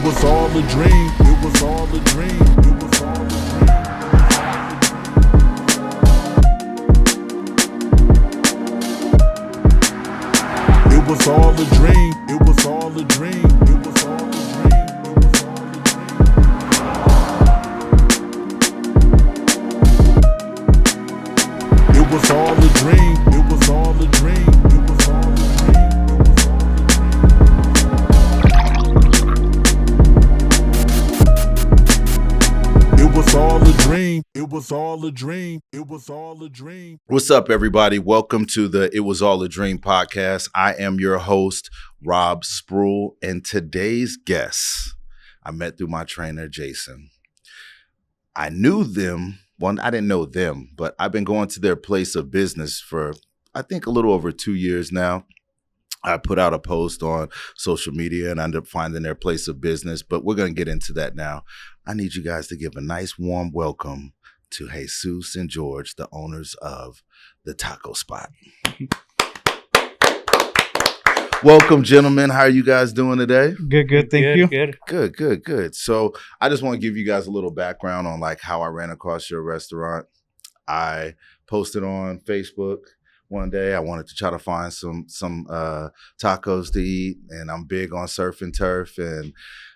It was all a dream. It was all a dream. It was all a dream. It was all a dream. It was all a dream. It was all a dream. It was all a dream. It was all a dream. It was all a dream. It was all a dream. It was all a dream. It was all a dream. What's up, everybody? Welcome to the It Was All a Dream podcast. I am your host, Rob Sproul, and today's guests I met through my trainer, Jason. I knew them. Well, I didn't know them, but I've been going to their place of business for, I think, a little over 2 years now. I put out a post on social media and I ended up finding their place of business, but we're going to get into that now. I need you guys to give a nice warm welcome to Jesus and George, the owners of the taco spot. Welcome, gentlemen. How are you guys doing today? Good. Thank you. Good. So I just want to give you guys a little background on like how I ran across your restaurant. I posted on Facebook one day. I wanted to try to find some tacos to eat, and I'm big on surf and turf. And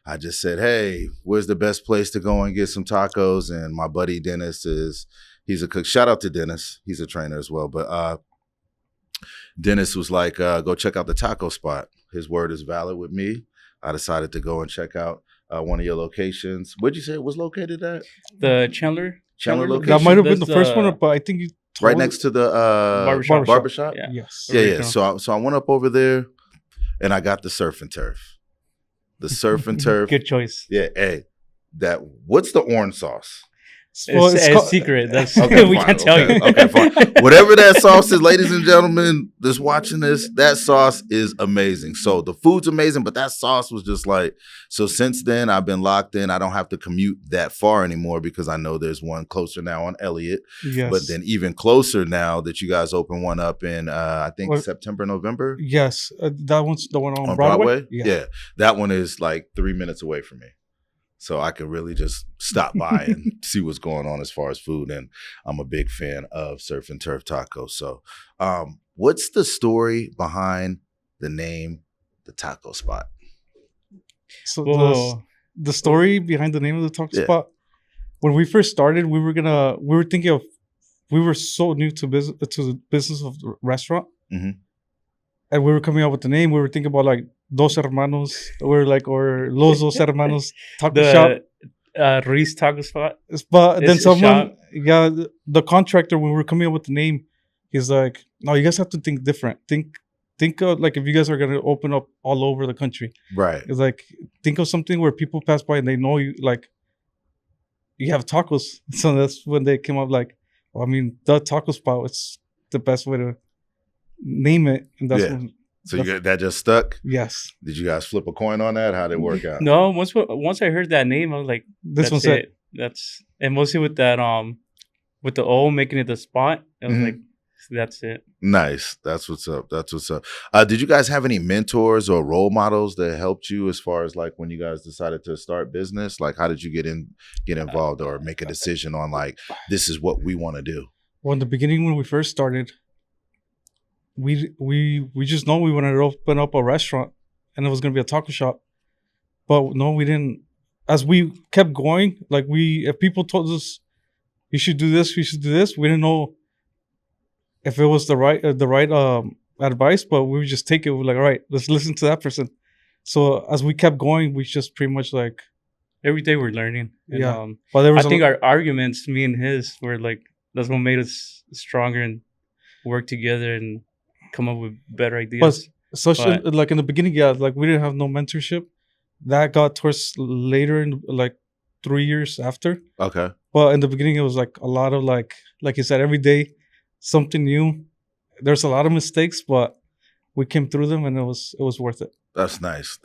I just said, hey, where's the best place to go and get some tacos? And my buddy Dennis he's a cook. Shout out to Dennis. He's a trainer as well. But Dennis was like, go check out the taco spot. His word is valid with me. I decided to go and check out one of your locations. Where'd you say it was located at? The Chandler location? That might have been the first one, but I think you right next to the barbershop? Yeah. Yes. Yeah. So I went up over there and I got the surf and turf. The surf and turf. Good choice. Yeah. Hey, what's the orange sauce? It's secret. That's okay, we can't tell you. Okay, fine. Whatever that sauce is, ladies and gentlemen, that's watching this, that sauce is amazing. So the food's amazing, but that sauce was just like, so since then I've been locked in. I don't have to commute that far anymore because I know there's one closer now on Elliott. Yes. But then even closer now that you guys open one up in, I think September, November. Yes. That one's the one on Broadway? Yeah. That one is like 3 minutes away from me. So I can really just stop by and see what's going on as far as food. And I'm a big fan of surf and turf tacos. So what's the story behind the name, the taco spot? So the story behind the name of the taco spot, when we first started, we were so new to the business of the restaurant. Mm-hmm. And we were coming up with the name. We were thinking about like Dos Hermanos, or Los Dos Hermanos Taco Shop. Ruiz Taco Spot. But then someone, the contractor, when we were coming up with the name, he's like, no, you guys have to think different. Think of like if you guys are going to open up all over the country. Right. It's like, think of something where people pass by and they know you, like, you have tacos. So that's when they came up like, well, I mean, the taco spot, it's the best way to name it. And that's when, so that just stuck? Yes. Did you guys flip a coin on that? How did it work out? No, once I heard that name, I was like, this one's it. And mostly with that with the O making it the spot, I was like, that's it. Nice. That's what's up. Did you guys have any mentors or role models that helped you as far as like when you guys decided to start business? Like how did you get involved or make a decision on like this is what we want to do? Well, in the beginning when we first started, we just know we wanted to open up a restaurant and it was going to be a taco shop. But no, we didn't. As we kept going, like if people told us, you should do this, we didn't know if it was the right advice, but we would just take it. We're like, all right, let's listen to that person. So as we kept going, we just pretty much like. Every day we're learning. And, but I think our arguments, me and his, were like, that's what made us stronger and work together and come up with better ideas. But like in the beginning, like we didn't have no mentorship. That got towards later in like 3 years after. Okay. But in the beginning, it was like a lot of like you said, every day something new. There's a lot of mistakes, but we came through them and it was worth it. That's nice.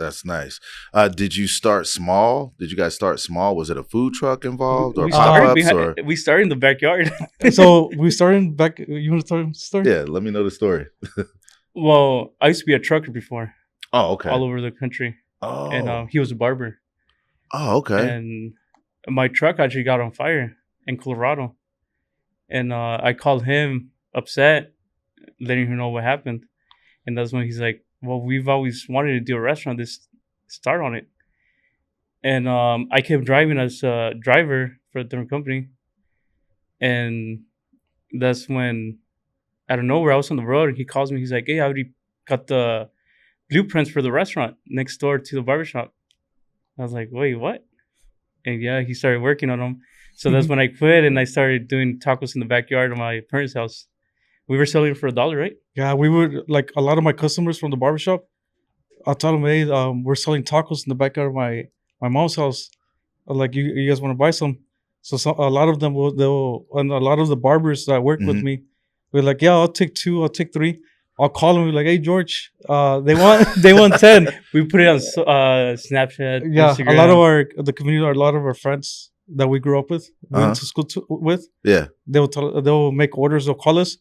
Did you start small? Did you guys start small? Was it a food truck involved or pop-ups? We started in the backyard. So we started back. You want to tell the story? Yeah, let me know the story. Well, I used to be a trucker before. Oh, okay. All over the country. Oh. And he was a barber. Oh, okay. and my truck actually got on fire in Colorado, and I called him upset, letting him know what happened, and that's when he's like, "Well, we've always wanted to do a restaurant. This start on it." And I kept driving as a driver for a different company, and that's when, out of nowhere, I was on the road, and he calls me. He's like, "Hey, I already got the blueprints for the restaurant next door to the barbershop." I was like, "Wait, what?" And yeah, he started working on them. So that's when I quit, and I started doing tacos in the backyard of my parents' house. We were selling for $1, right? Yeah, we would like a lot of my customers from the barbershop. I'll tell them, hey, we're selling tacos in the backyard of my mom's house. Like, you guys want to buy some? So a lot of them and a lot of the barbers that work with me, we're like, yeah, I'll take 2, I'll take 3. I'll call them, we're like, hey, George, they want 10. We put it on Snapchat. Yeah, Instagram. a lot of the community, a lot of our friends that we grew up with, went to school with. Yeah. They'll make orders, they'll call us.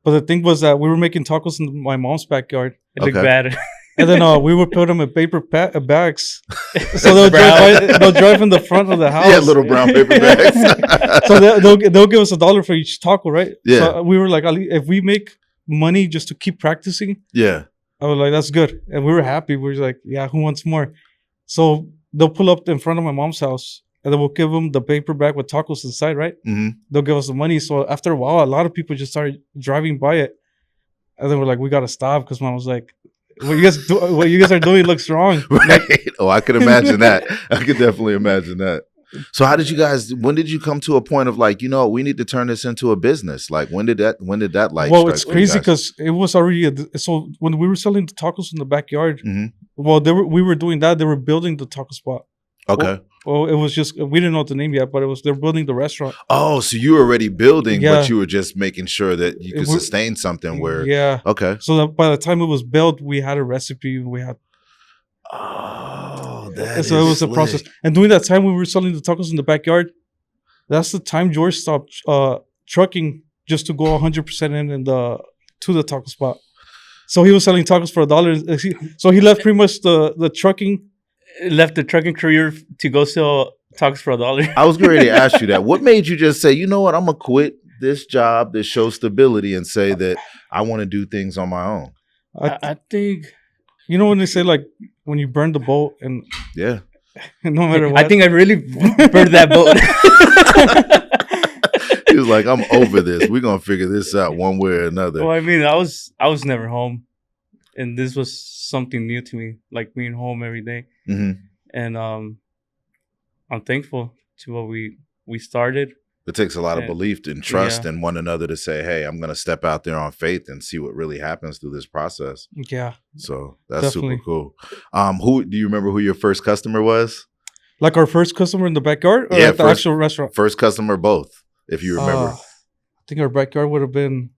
But the thing was that we were making tacos in my mom's backyard. It looked bad. And then we would put them in paper bags. So they'll drive in the front of the house. Yeah, little brown paper bags. So they'll give us $1 for each taco, right? Yeah. So we were like, if we make money just to keep practicing, Yeah. I was like, that's good. And we were happy. We were like, yeah, who wants more? So they'll pull up in front of my mom's house, and then we'll give them the paper bag with tacos inside, right? Mm-hmm. They'll give us the money. So after a while, a lot of people just started driving by it. And then we're like, we got to stop, because Mom was like, what you guys are doing looks wrong. Right. Oh, I could imagine that. I could definitely imagine that. So when did you come to a point of like, we need to turn this into a business? Like, when did that light Well, strike it's for you crazy guys? because it was already, so when we were selling the tacos in the backyard, Mm-hmm. well, we were doing that. They were building the taco spot. Okay. Well, it was just, we didn't know the name yet, but they're building the restaurant. Oh, so you were already building, Yeah. but you were just making sure that you could sustain something where. Yeah. Okay. So that by the time it was built, we had a recipe. We had. Oh, So it was a process. And during that time, we were selling the tacos in the backyard. That's the time George stopped trucking just to go 100% in to the taco spot. So he was selling tacos for $1. So he left pretty much the trucking. Left the trucking career to go sell tacos for $1. I was ready to ask you that. What made you just say, you know what, I'm going to quit this job that shows stability and say that I want to do things on my own? I think... You know when they say, like, when you burn the boat and Yeah. no matter what. I think I really burned that boat. He was like, I'm over this. We're going to figure this out one way or another. Well, I mean, I was never home. And this was something new to me, like being home every day. Mm-hmm. And I'm thankful to what we started. It takes a lot of belief and trust Yeah. in one another to say, hey, I'm going to step out there on faith and see what really happens through this process. Yeah. So that's Definitely. super cool. Who do you remember who your first customer was? Like our first customer in the backyard or Yeah, at the actual restaurant? First customer, both, if you remember. I think our backyard would have been,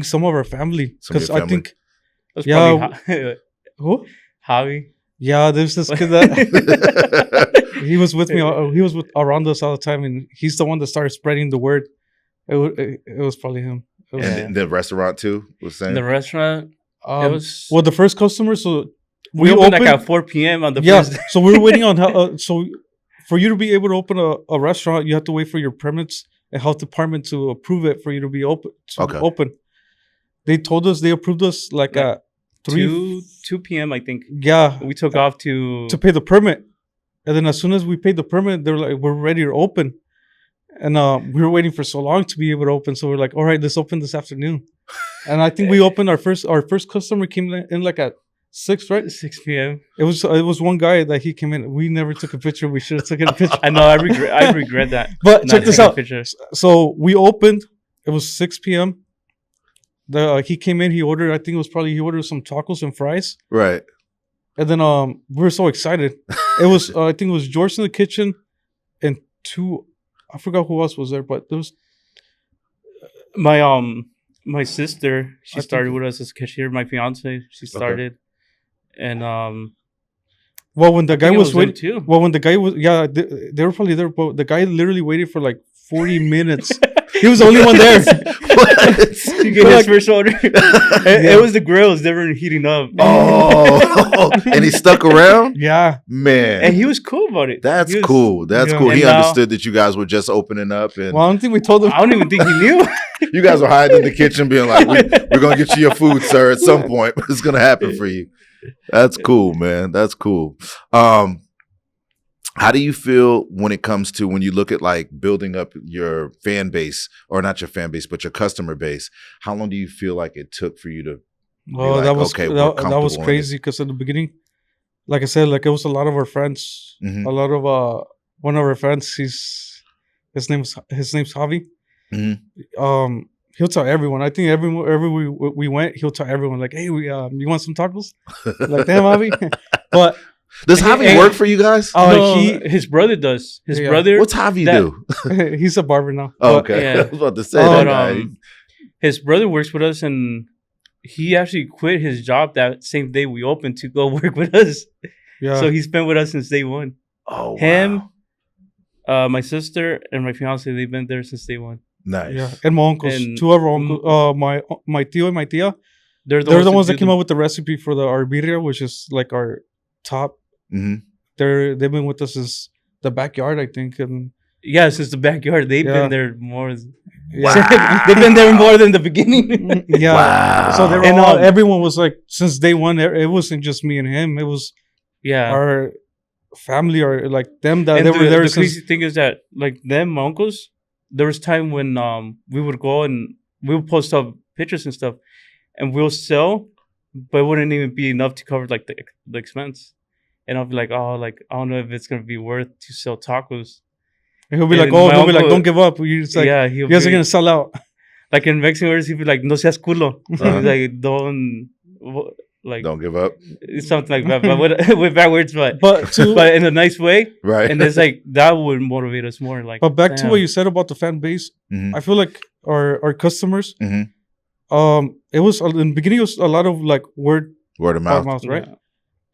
some of our family. Some of Because your I family? think, That's Yeah. probably who? Javi. Yeah, there's this kid that he was with me. He was around us all the time, and he's the one that started spreading the word. It was probably him. It was- And the restaurant too was saying. The restaurant, it was... well, the first customer. So we opened like at 4 p.m. on the first day. So we were waiting on so for you to be able to open a restaurant, you have to wait for your permits and health department to approve it for you to be open. Open. They told us, they approved us like at 2 p.m. I think. Yeah, We took off to pay the permit, and then as soon as we paid the permit, they were like, "We're ready to open," and we were waiting for so long to be able to open. So we're like, "All right, let's open this afternoon." And I think we opened our first customer came in like at 6, right? 6 p.m. It was one guy that he came in. We never took a picture. We should have taken a picture. I know. I regret that. But not check this taking a out. picture. So we opened. It was 6 p.m. He came in. He ordered. I think he ordered some tacos and fries. Right. And then we were so excited. It was I think it was George in the kitchen, and 2. I forgot who else was there, but there was My sister. She I started think- with us as cashier. My fiance. She started, and well when the guy think it was was waiting. him too. Well, when the guy was they were probably there, but the guy literally waited for like 40 minutes He was the only one there. To get his first order. It was the grills. They were heating up. Oh, and he stuck around? Yeah. Man. And he was cool about it. That's cool. That's Yeah. cool. He And now- understood that you guys were just opening up, and Well, I don't think we told him. I don't even think he knew. you guys were hiding in the kitchen being like, we're going to get you your food, sir, at some point. But it's going to happen for you. That's cool, man. That's cool. How do you feel when it comes to when you look at like building up your fan base, or not your fan base, but your customer base? How long do you feel like it took for you to Well, like, that was okay, we're that was comfortable in crazy because in the beginning, like I said, like it was a lot of our friends, Mhm. a lot of one of our friends. His name's Javi. Mhm. He'll tell everyone. I think everywhere we went, he'll tell everyone like, "Hey, you want some tacos?" Like, damn, Javi. But Does Javi work for you guys? No, his brother does. His Yeah. brother. What's Javi do? he's a barber now. Oh, But- okay. yeah. I was about to say But, that guy. His brother works with us, and he actually quit his job that same day we opened to go work with us. Yeah. So he's been with us since day one. Oh, Him, wow. my sister, and my fiance, they've been there since day one. Nice. Yeah, and my uncles, And- two of our uncles, my tío and my tía, They're they're the ones that do came the- up with the recipe for the arbirria, which is like our top. hmm They've been with us since the backyard, I think, and Yeah, since the backyard. They've Yeah. been there more. yeah, They've been there more than the beginning. yeah. Wow. So they were And, all, everyone was like, since day one, it wasn't just me and him. It was Yeah. our family, or like them that And they were there the since. crazy thing is that like them my uncles, there was time when we would go and we would post up pictures and stuff, and we'll sell, but it wouldn't even be enough to cover like the expense. And I'll be like, oh, like I don't know if it's gonna be worth to sell tacos. And he'll be like, and oh, my he'll be like, uncle- don't give up. You just like, yeah, you guys are gonna sell out. like in Mexican words, he'd be like, no seas culo. Uh-huh. He's like, don't like Don't give up. it's something like that, but with bad words, but But to but in a nice way. Right. And it's like that would motivate us more. Like, but back to damn. what you said about the fan base, Mhm. I feel like our customers, Mhm. it was in the beginning, it was a lot of like word Word of of mouth. mouth, right? Yeah.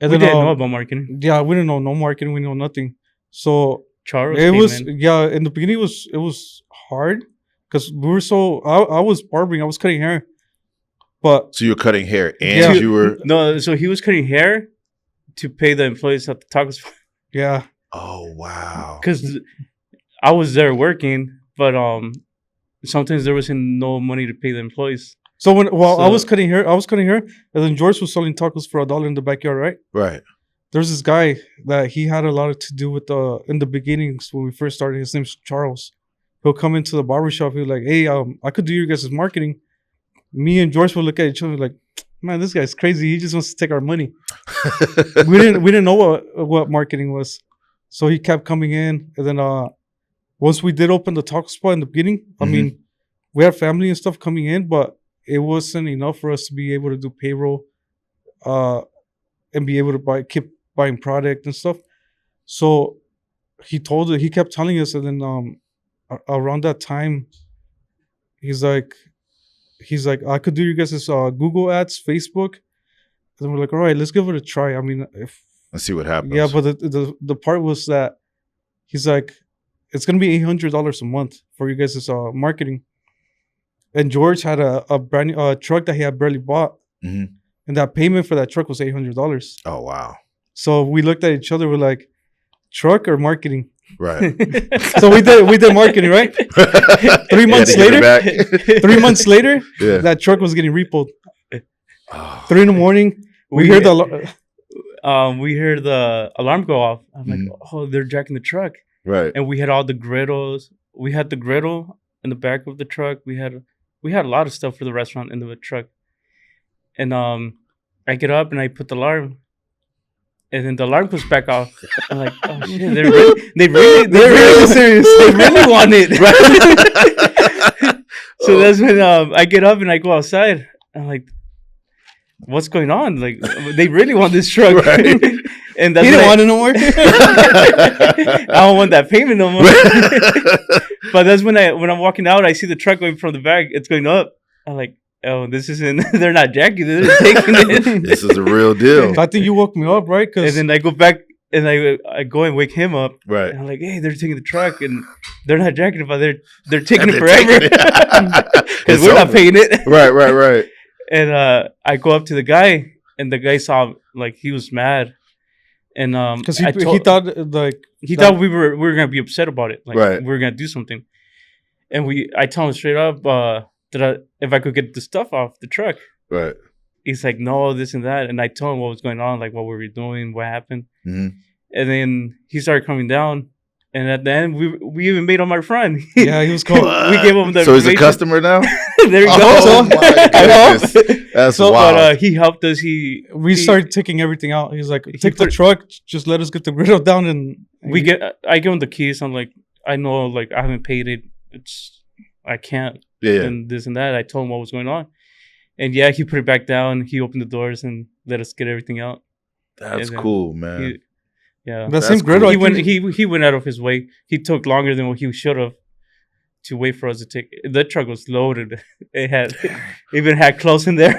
And We then, didn't know about marketing. yeah, we didn't know no marketing, we know nothing. So Charles it came was in. yeah. In the beginning, it was hard because we were so. I was barbering, I was cutting hair, but So you were cutting hair and Yeah. you were. No, so he was cutting hair to pay the employees at the tacos yeah, Oh, wow. because I was there working, but sometimes there wasn't no money to pay the employees. so when I So- was cutting hair, and then George was selling tacos for $1 in the backyard, right? Right. There's this guy that he had a lot to do with in the beginnings when we first started. His name's Charles. He'll come into the barbershop. He'll like, hey, I could do your guys' marketing. Me and George will look at each other like, man, this guy's crazy. He just wants to take our money. we didn't know what marketing was, so he kept coming in. And then once we did open the taco spot in the beginning, I Mhm. mean, we had family and stuff coming in, but it wasn't enough for us to be able to do payroll, and be able to keep buying product and stuff. So he kept telling us, and then around that time, he's like, I could do you guys' Google ads, Facebook. And then we're like, all right, let's give it a try. I mean, Let's see what happens. yeah, but the part was that he's like, it's gonna be $800 a month for you guys' marketing. And George had a brand new truck that he had barely bought, Mhm. and that payment for that truck was $800. Oh, wow. So we looked at each other. We're like, truck or marketing? Right. So we did marketing, right? 3 months Yeah, to give it later, back. 3 months later, Yeah. that truck was getting repoed. Oh, 3 a.m. We heard we heard the alarm go off. I'm like, Mhm. oh, they're jacking the truck. right. And we had all the griddles. We had the griddle in the back of the truck. We had a lot of stuff for the restaurant in the truck. And I get up and I put the alarm, and then the alarm goes back off. I'm like, oh shit, they really serious. They really want it. So that's when I get up and I go outside. I'm like, what's going on? Like, they really want this truck. Right. And that's He didn't when want it no more. I don't want that payment no more. But that's when I'm walking out, I see the truck going from the back. It's going up. I'm like, oh, this isn't. They're not jacking. They're taking it. This is a real deal. I think you woke me up, right? And Because then I go back And I go and wake him up. Right. And I'm like, hey, they're taking the truck, and they're not jacking it, but they're taking And it they're forever taking it. because we're not paying it. Right. And I go up to the guy, and the guy saw like he was mad, and Because he thought like he thought we were gonna be upset about it, like Right. we were gonna do something. And I tell him straight up if I could get the stuff off the truck. Right. He's like, no, this and that. And I told him what was going on, like what we were doing, what happened. Mm-hmm. And then he started coming down. And at the end, we even made him our friend. yeah, he was cool. We gave him the So he's a information. customer now? There you go. Oh, my I hope. goodness. That's So, wild. but he helped us. We started taking everything out. He's like, take the put- truck, just let us get the griddle down, and I give him the keys. I'm like, I know, like I haven't paid it. I can't. yeah. And this and that. I told him what was going on. And yeah, he put it back down. He opened the doors and let us get everything out. That's and then cool, man. Yeah. that That's same griddle. cool. I think- He went out of his way. He took longer than what he should have to wait for us to take. The truck was loaded. It had even had clothes in there.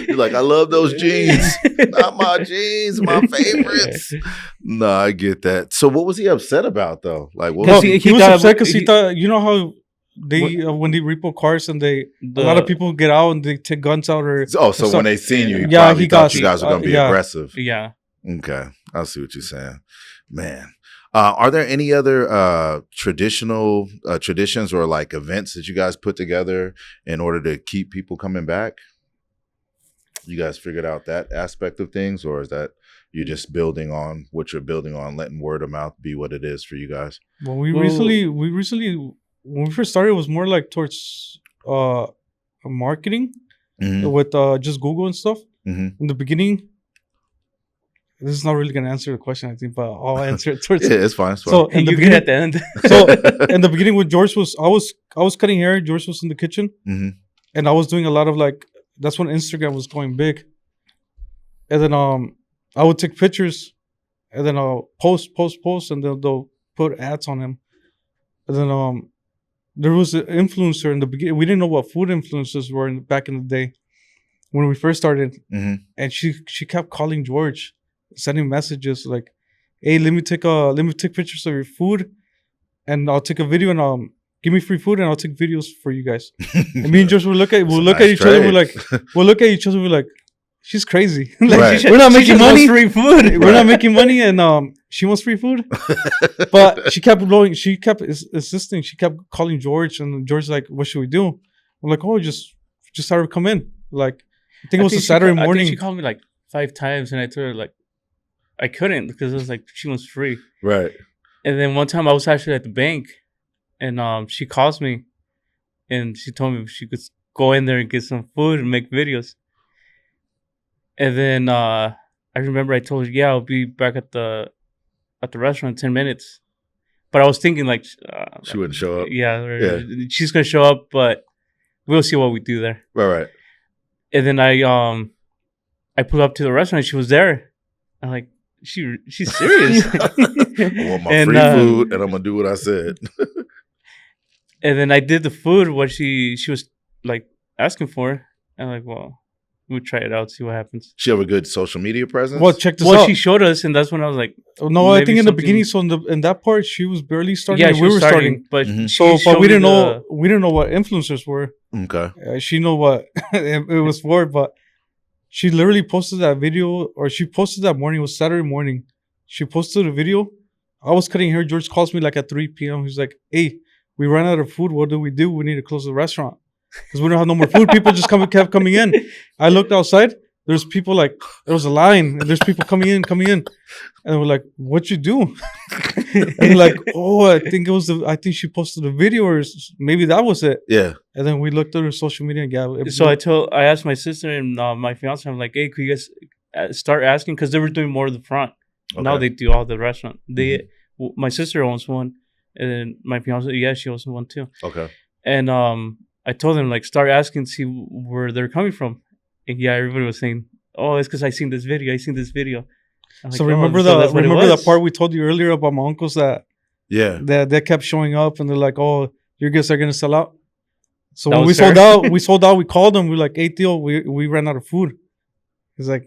You're like, I love those jeans. Not my jeans, my favorites. No, I get that. So what was he upset about though? Like, what No, was he was upset because he thought, you know how they when they repo cars and a lot of people get out and they take guns out or Oh, so so- when they seen you, he Yeah, probably he thought got- you guys were gonna be yeah. aggressive. Yeah. Okay, I see what you're saying, man. Are there any other traditions or like events that you guys put together in order to keep people coming back? You guys figured out that aspect of things, or is that you're just building on what you're building on, letting word of mouth be what it is for you guys? Well, we recently when we first started, it was more like towards marketing Mhm. with just Google and stuff. Mhm. In the beginning, this is not really gonna answer the question, I think, but I'll answer it towards. Yeah, it's fine. It's fine. So in the You get at beginning, the end. so in the beginning when George was, I was cutting hair. George was in the kitchen, Mhm. and I was doing a lot of like. That's when Instagram was going big, and then I would take pictures, and then I'll post, and then they'll put ads on him, and then there was an influencer in the beginning. We didn't know what food influencers were back in the day when we first started, Mhm. and she kept calling George, sending messages like, "Hey, let me take pictures of your food, and I'll take a video and give me free food and I'll take videos for you guys." And me and George will look at each other. We'll look at each other. We're like, she's crazy. Like, Right. we're not She making just wants money. free food. We're not making money, and she wants free food. But she kept blowing. She kept insisting. She kept calling George, and George's like, "What should we do?" I'm like, "Oh, just have her come in." Like, I think it was a Saturday I morning. think she called me like 5 times, and I told her like I couldn't because it was like she was free. Right. And then one time I was actually at the bank, and she calls me, and she told me she could go in there and get some food and make videos. And then I remember I told her, "Yeah, I'll be back at the restaurant in 10 minutes." But I was thinking like, She wouldn't show up. yeah, Yeah. she's gonna show up, but we'll see what we do there. Right. And then I pulled up to the restaurant. She was there. I'm like, she's serious. I want my And, free food, and I'm gonna do what I said. And then I did the food what she was like asking for. I'm like, well, we'll try it out, see what happens. She have a good social media presence. Well, check this Well, out. she showed us, and that's when I was like, No, I maybe think in the something- beginning. So in that part, she was barely starting. yeah, and she we was were starting. but Mhm. she So, but showed we me didn't know what influencers were. Okay. She know what it was for, but she literally posted that video, or she posted that morning. It was Saturday morning. She posted a video. I was cutting hair. George calls me like at 3 p.m. He's like, "Hey, we ran out of food. What do? We need to close the restaurant because we don't have no more food." People just kept coming in. I looked outside. There's people like, there was a line, and there's people coming in. And we're like, "What you do?" And like, "Oh, I think she posted a video, or maybe that was it." Yeah. And then we looked at her social media and So I asked my sister and my fiance, I'm like, hey, could you guys start asking? Because they were doing more of the front. Now Okay. they do all the restaurant. My sister owns one, and my fiance, yeah, she owns one too. Okay. And I told them like start asking, see where they're coming from. And yeah, everybody was saying, "Oh, it's because I seen this video. I'm So like, remember "Oh, so that's what it that was?" part we told you earlier about my uncles that Yeah. they kept showing up and they're like, "Oh, your guests are gonna sell out." So That when was we her? sold out, we called them. We're like, "Hey, Theo, we ran out of food." He's like,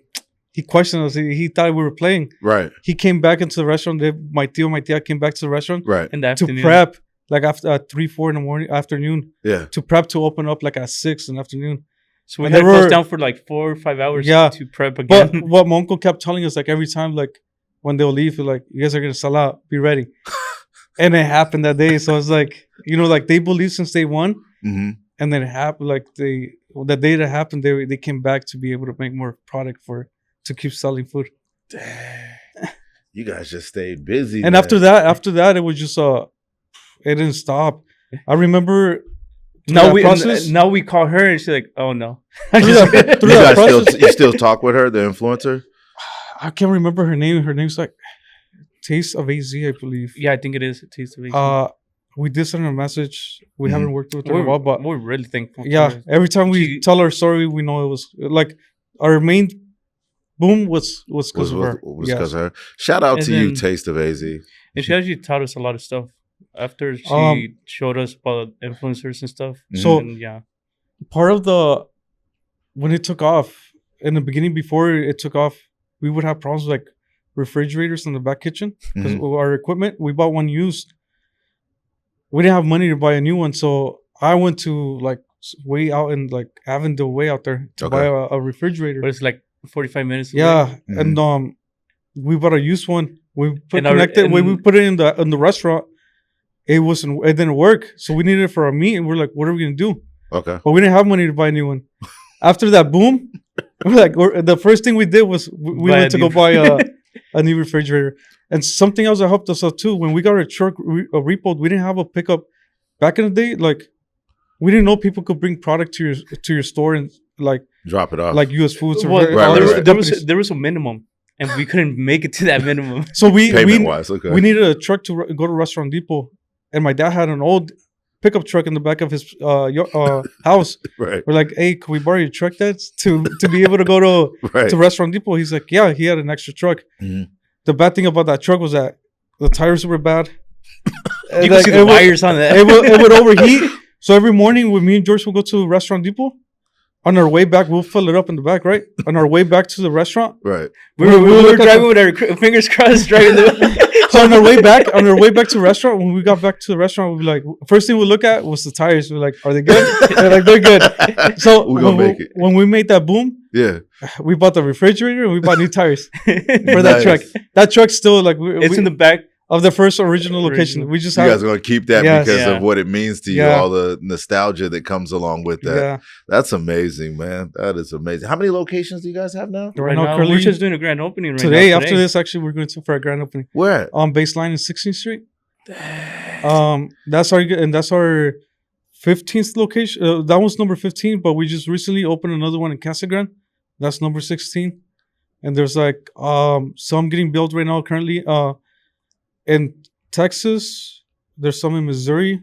he questioned us. He thought we were playing. Right. He came back into the restaurant. My tia came back to the restaurant Right. In the to afternoon. prep, like after 3-4 in the morning, afternoon, Yeah. to prep to open up like at 6 in the afternoon. So we And had to they close were- down for like 4 or 5 hours Yeah. to prep But again. what my uncle kept telling us, like every time, like when they'll leave, they're like, you guys are gonna sell out, be ready. And it happened that day. So it's like, like they believe since day one, Mm-hmm. and then it happened. Like the day that happened, they came back to be able to make more product to keep selling food. You guys just stayed busy. And man. after that, it was just it didn't stop. I remember now process, now we call her and she's like, oh no. through that you guys process, you still talk with her, the influencer? I can't remember her name. Her name's like Taste of AZ, I believe. Yeah, I think it is a taste of Asian. We did send her a message. We Mhm. haven't worked with her in a while, but we're really thankful. yeah, for her. every time we She- tell our story, we know it was like our main boom was because of her. Was Yes. because of her. Shout out And to you, then- Taste of AZ. And she actually taught us a lot of stuff after she showed us about influencers and stuff. So- And yeah, Part of when it took off in the beginning, before it took off, we would have problems with, like refrigerators in the back kitchen because Mhm. our equipment. We bought one used. We didn't have money to buy a new one, so I went to like way out in like Avondale way out there to Okay. buy a refrigerator. but it's like 45 minutes. away. Yeah, Mhm. and we bought a used one. We And our- connected. When we and- put it in the restaurant, it didn't work. So we needed it for our meat, and we're like, what are we gonna do? Okay. But we didn't have money to buy a new one. After that boom, we're like, the first thing we did was we Buy went a to new- go buy a new refrigerator. And something else that helped us out too. When we got our truck repoed, we didn't have a pickup. Back in the day, like we didn't know people could bring product to your store and like Drop it off. US Foods or Well, Right, all right, these right. companies. there was a minimum, and we couldn't make it to that minimum. So Payment wise, okay. we needed a truck to go to Restaurant Depot, and my dad had an old pickup truck in the back of his house. right. We're like, hey, can we borrow your truck, Dad, to be able to go Right. to Restaurant Depot? He's like, yeah, he had an extra truck. Mhm. The bad thing about that truck was that the tires were bad. You And, can see the it would- wires on that. it would overheat. So every morning when me and George would go to Restaurant Depot, on our way back, we'll fill it up in the back, right? On our way back to the restaurant. Right. we were look at driving with our fingers crossed, driving the. So on our way back to the restaurant, when we got back to the restaurant, we like first thing we look at was the tires. We're like, are they good? They're like, they're good. So We gonna make it. when we made that boom, Yeah. we bought the refrigerator and we bought new tires for that Nice. truck. That truck's still like It's in the back. of the first original location. Original. We just You have guys are gonna keep that Yes. because Yeah. of what it means to you, Yeah. all the nostalgia that comes along with that. yeah. That's amazing, man. That is amazing. How many locations do you guys have now? Right now, we're currently just doing a grand opening right today. now. After this, actually, we're going to for a grand opening Where at? on Baseline and 16th Street. That's our 15th location. That was number 15, but we just recently opened another one in Casa Grande. That's number 16. And there's like some getting built right now currently in Texas. There's some in Missouri.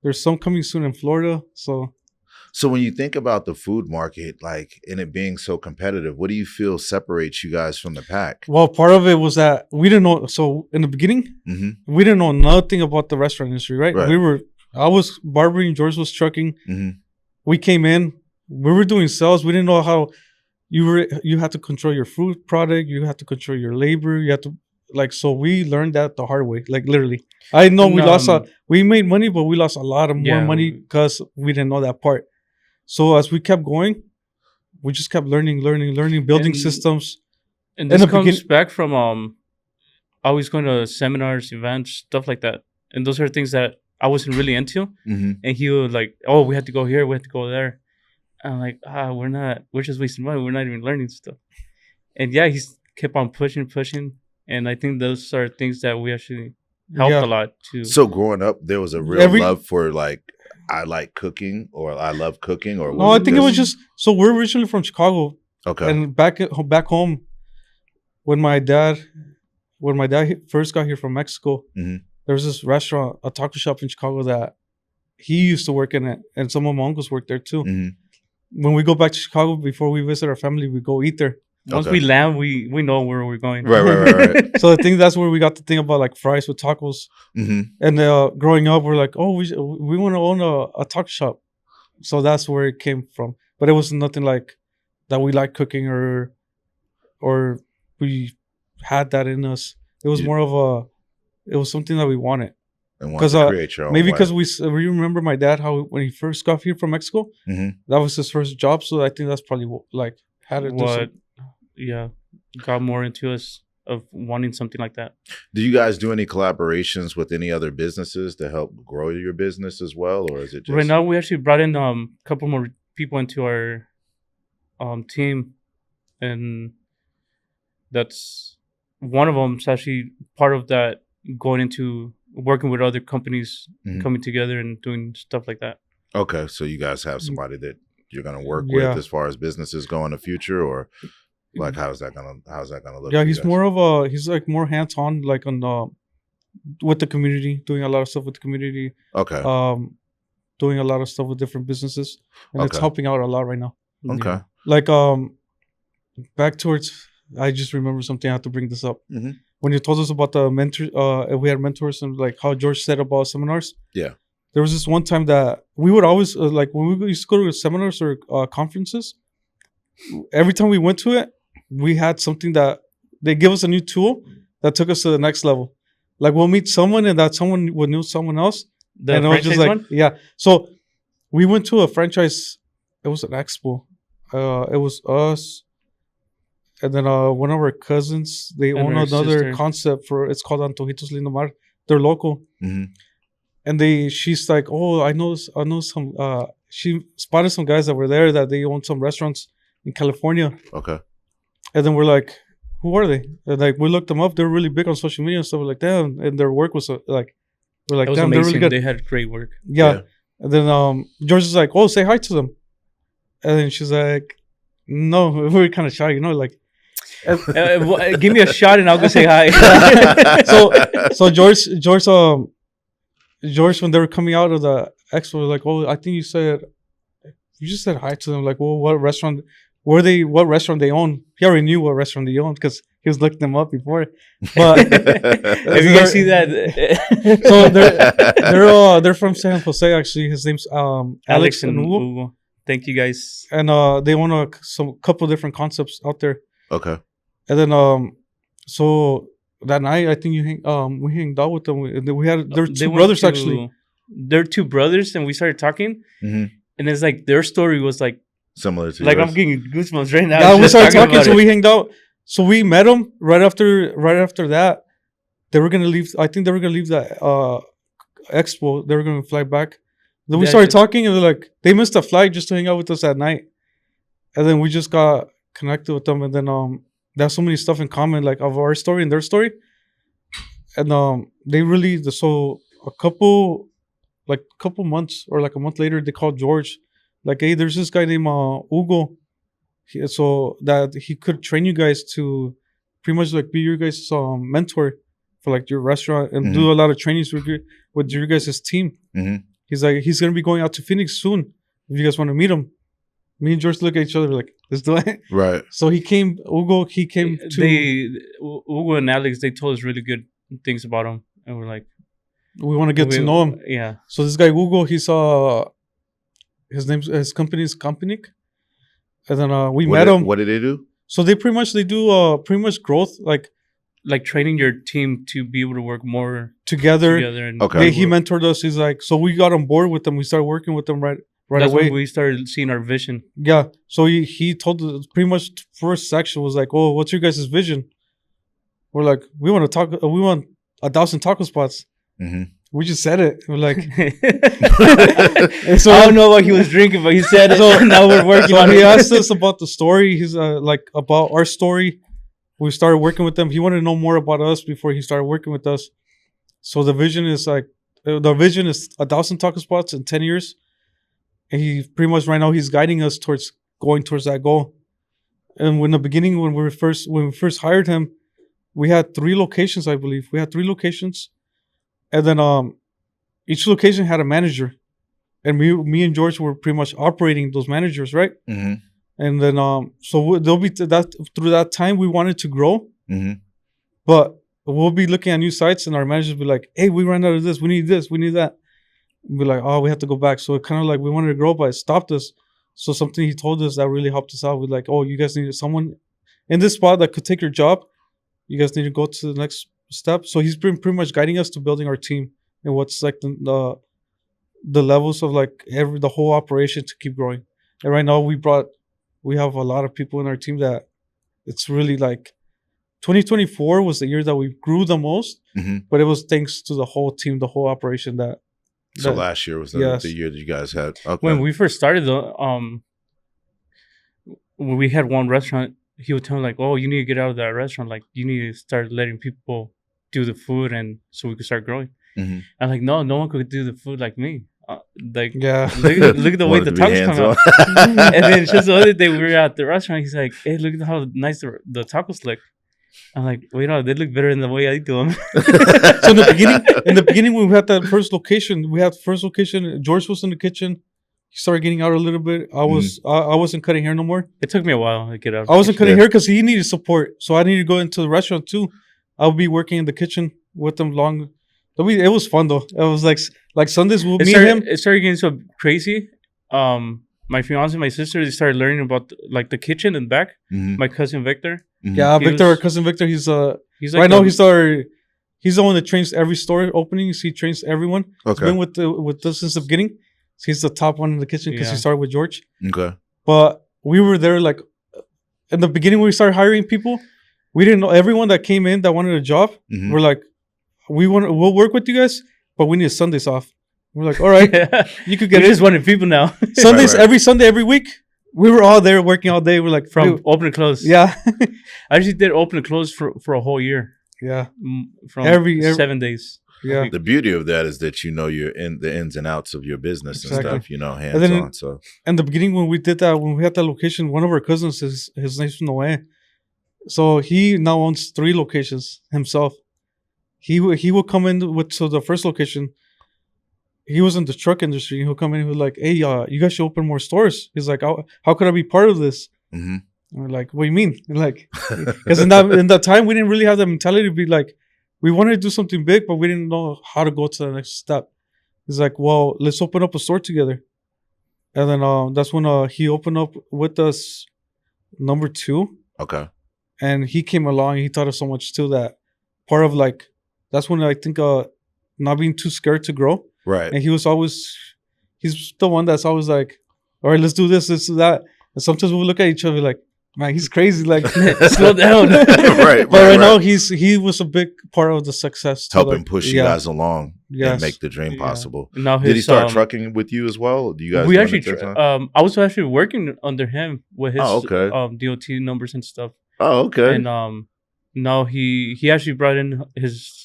There's some coming soon in Florida. So when you think about the food market, like and it being so competitive, what do you feel separates you guys from the pack? Well, part of it was that we didn't know. So in the beginning, Mm-hmm. we didn't know nothing about the restaurant industry, right? Right. I was barbering, George was trucking. Mm-hmm. We came in, we were doing sales. We didn't know how you had to control your food product, you had to control your labor, you had to so we learned that the hard way, like literally. I know we lost we made money, but we lost a lot of more money because we didn't know that part. So as we kept going, we just kept learning, building And- systems. And In this the comes back from always going to seminars, events, stuff like that. And those are things that I wasn't really into. Mm-hmm. And he would like, oh, we had to go here, we had to go there. I'm like, we're just wasting money. We're not even learning stuff. And yeah, he's kept on pushing. And I think those are things that we actually helped Yeah. a lot too. So growing up, there was a real love for like I like cooking or I love cooking or No, I think it was just so we're originally from Chicago. okay. And back home, when my dad first got here from Mexico, Mhm. there was this restaurant, a taco shop in Chicago that he used to work in it, and some of my uncles worked there too. Mhm. When we go back to Chicago, before we visit our family, we go eat there. Once Okay. we land, we know where we're going. Right. So I think that's where we got to think about like fries with tacos. Mm-hmm. And growing up, we're like, oh, we want to own a taco shop. So that's where it came from. But it was nothing like that we like cooking or or we had that in us. It was more of it was something that we wanted. And want to create your own maybe way. because we remember my dad, how when he first got here from Mexico, that was his first job. So I think that's probably like had it. Got more into us of wanting something like that. Do you guys do any collaborations with any other businesses to help grow your business as well, or is it just right now? We actually brought in a couple more people into our team, and that's one of them. Is actually part of that, going into working with other companies, coming together and doing stuff like that. Okay, so you guys have somebody that you're gonna work with as far as businesses go in the future, or like how's that gonna look? Yeah, he's more of he's like more hands on, like on with the community, doing a lot of stuff with the community. Okay. Doing a lot of stuff with different businesses, and it's helping out a lot right now. Okay. Yeah. Like back towards, I just remember something. I have to bring this up. When you told us about the mentor, we had mentors, and like how George said about seminars. Yeah. There was this one time that we would always like when we used to go to seminars or conferences. Every time we went to it, we had something that they give us a new tool that took us to the next level. Like we'll meet someone, and that someone would know someone else. The franchise one? Yeah. So we went to a franchise. It was an expo. It was us, and then one of our cousins. They own another concept for. It's called Antojitos Lindomar. They're local, and she's like, oh, I know some. She spotted some guys that were there that they own some restaurants in California. Okay. And then we're like, who are they? And like we looked them up. They're really big on social media and stuff like that. And their work was like, we're like, damn, they're really good. They had great work. Yeah. And then George is like, oh, say hi to them. And then she's like, no, we were kind of shy, like. Give me a shot and I'll go say hi. so George, when they were coming out of the expo, like, oh, I think you just said hi to them. Like, well, what restaurant they own? He already knew what restaurant they owned because he was looking them up before. But if you guys see that, so they're from San Jose. Actually, his name's Alex and Hugo. Thank you guys. And they own some couple different concepts out there. Okay. And then so that night, I think we hanged out with them. They're two brothers actually. They're two brothers, and we started talking, and it's like their story was like similar to like yours. I'm getting goosebumps right now. Yeah, we started talking, so we hanged out. So we met them right after that. They were gonna leave. I think they were gonna leave that expo. They were gonna fly back. Then we started talking, and they're like, they missed a flight just to hang out with us at night. And then we just got connected with them, and then there's so many stuff in common, like of our story and their story. And they really a couple months or like a month later, they called George, like, hey, there's this guy named Hugo, so that he could train you guys to pretty much like be your guys' mentor for like your restaurant and do a lot of trainings with your guys' team. He's like, he's gonna be going out to Phoenix soon. If you guys want to meet him. Me and George look at each other like, let's do it. Right. So Hugo came to... Hugo and Alex, they told us really good things about him. And we're like... We want to get to know him. Yeah. So this guy, Hugo, his company is Companic. And then we met him. What did they do? So they do pretty much growth, like training your team to be able to work more together. And He mentored us. He's like, so we got on board with them. We started working with them right That's away. when we started seeing our vision. Yeah. So he told us pretty much first section was like, oh, what's your guys' vision? We're like, we want 1,000 taco spots. We just said it. We're like, so I don't know what he was drinking, but he said it. So now we're working on it. He asked us about the story. He's like about our story. We started working with them. He wanted to know more about us before he started working with us. So the vision is 1,000 taco spots in 10 years. And he pretty much right now he's guiding us towards going towards that goal. And in the beginning, when we first hired him, we had 3 locations, I believe. We had 3 locations. And then each location had a manager. And me and George were pretty much operating those managers, right? And then so there'll be that through that time we wanted to grow. But we'll be looking at new sites and our managers will be like, hey, we ran out of this, we need that. We'll be like, oh, we have to go back. So it kind of like we wanted to grow, but it stopped us. So something he told us that really helped us out. We're like, oh, you guys need someone in this spot that could take your job. You guys need to go to the next step. So he's been pretty much guiding us to building our team and what's like the levels of like the whole operation to keep growing. And right now we have a lot of people in our team that it's really like 2024 was the year that we grew the most, but it was thanks to the whole team, the whole operation So last year was the year that you guys had. Okay. When we first started, though, when we had one restaurant, he would tell me like, "Oh, you need to get out of that restaurant. Like, you need to start letting people do the food, and so we could start growing." I'm like, "No one could do the food like me. Look at the way the tacos come out." And then just the other day we were at the restaurant. He's like, "Hey, look at how nice the tacos look." I'm like, "Wait, no, they look better than the way I do them." So in the beginning, when we had that first location, George was in the kitchen. He started getting out a little bit. I wasn't cutting hair no more. It took me a while to get out. I wasn't cutting hair because he needed support, so I needed to go into the restaurant too. I would be working in the kitchen with him long. It was fun though. It was like Sundays we'll meet him. It started getting so crazy. My fiance and my sister, they started learning about like the kitchen and back. My cousin Victor. Yeah, our cousin Victor. He's like right now he's the one that trains every store openings. He trains everyone. Okay. He's been with us since the beginning. So he's the top one in the kitchen because he started with George. Okay. But we were there like in the beginning when we started hiring people. We didn't know everyone that came in that wanted a job. We're like, we'll work with you guys, but we need Sundays off. We're like, all right, you could get it. We just wanted people now. Sundays, every Sunday, every week. We were all there working all day. We're like, from open and close. Yeah. I actually did open and close for a whole year. Yeah. From every 7 days. Yeah. The beauty of that is that you're in the ins and outs of your business and stuff, hands on. So in the beginning when we did that, when we had that location, one of our cousins, his name's Noé. So he now owns 3 locations himself. He will come in so the first location, he was in the truck industry. He'll come in and he'll like, "Hey, you guys should open more stores." He's like, how could I be part of this? And we're like, "What do you mean?" And like, because in that time we didn't really have the mentality to be like, we wanted to do something big, but we didn't know how to go to the next step. He's like, "Well, let's open up a store together." And then that's when he opened up with us number 2. Okay. And he came along and he taught us so much too, that part of like, that's when I think not being too scared to grow. Right. And he's the one that's always like, "All right, let's do this, let's do that." And sometimes we look at each other like, "Man, he's crazy. Like, slow down." Right. But right now, he was a big part of the success. Helping push you guys along and make the dream possible. Now did he start trucking with you as well? Do you guys? We actually, I was actually working under him with his DOT numbers and stuff. Oh, okay. And now he actually brought in his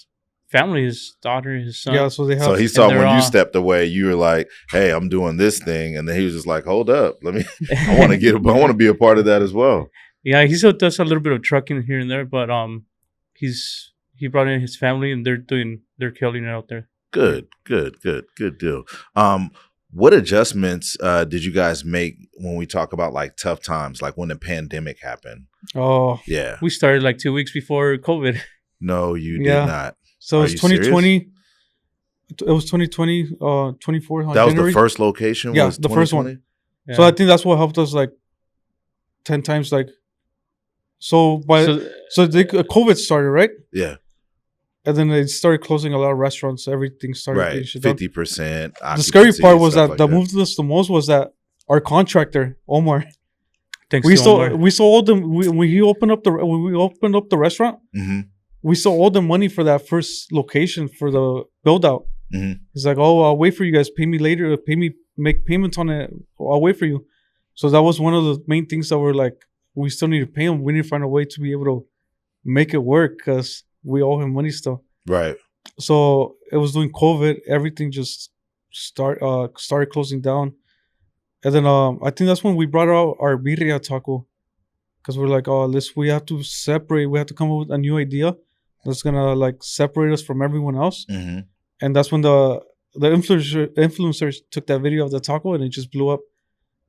family, his daughter, his son. Yeah, so they have. So he saw when you stepped away, you were like, "Hey, I'm doing this thing," and then he was just like, "Hold up, I want to be a part of that as well." Yeah, he still does a little bit of trucking here and there, but he brought in his family and they're killing it out there. Good deal. What adjustments did you guys make when we talk about like tough times, like when the pandemic happened? Oh, yeah. We started like 2 weeks before COVID. No, you did not. So it was 2020. Serious? It was 2020, 24. That was the first location? Yeah, the first one. Yeah. So I think that's what helped us like 10 times. Like, COVID started, right? Yeah. And then they started closing a lot of restaurants. Everything started being shut down. 50%. The scary part was that moved us the most was that our contractor, Omar. We still owed them when we opened up the restaurant. We still owed them money for that first location for the build out. He's like, "Oh, I'll wait for you guys. Pay me later. Make payments on it. I'll wait for you." So that was one of the main things that were like, we still need to pay him. We need to find a way to be able to make it work because we owe him money still. Right. So it was during COVID. Everything just started closing down. And then I think that's when we brought out our birria taco. Because we're like, we have to separate. We have to come up with a new idea that's going to like separate us from everyone else. And that's when the influencers took that video of the taco and it just blew up.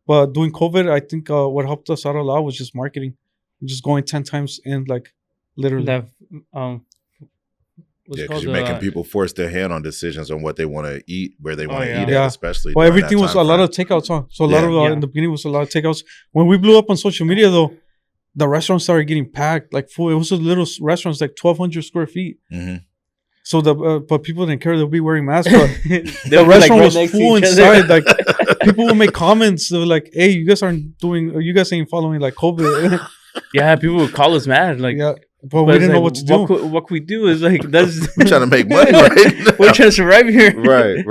But during COVID, I think what helped us out a lot was just marketing. Just going 10 times in, like, literally. Because you're making people force their hand on decisions on what they want to eat, where they want to eat it, especially. Well, everything was a lot of takeouts on. So a lot of in the beginning was a lot of takeouts. When we blew up on social media, though, the restaurant started getting packed like full. It was a little restaurant, like 1,200 square feet. Mm-hmm. So but people didn't care. They'll be wearing masks. But The restaurant was full inside. Like people would make comments. They were like, "Hey, you guys aren't doing. Or you guys ain't following like COVID." Yeah, people would call us mad. Like, yeah, but we it's didn't know like, what to do. What could we do is like that's We're trying to make money right now. we're trying to survive here. Right.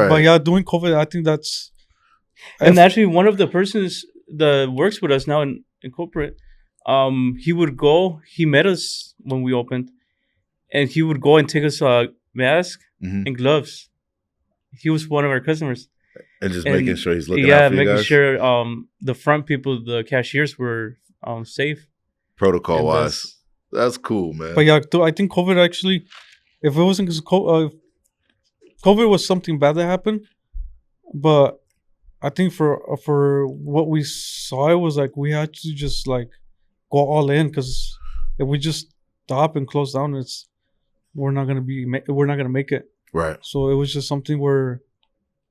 But yeah, doing COVID, I think that's. And actually, one of the persons that works with us now in corporate, he would go. He met us when we opened, and he would go and take us a mask and gloves. He was one of our customers, and just making sure he's looking out for you making guys. sure the front people, the cashiers, were safe. Protocol wise, that's cool, man. But yeah, I think COVID actually, if it wasn't because COVID was something bad that happened, but I think for what we saw, it was like we had to just like go all in, because if we just stop and close down, we're not gonna make it. Right. So it was just something where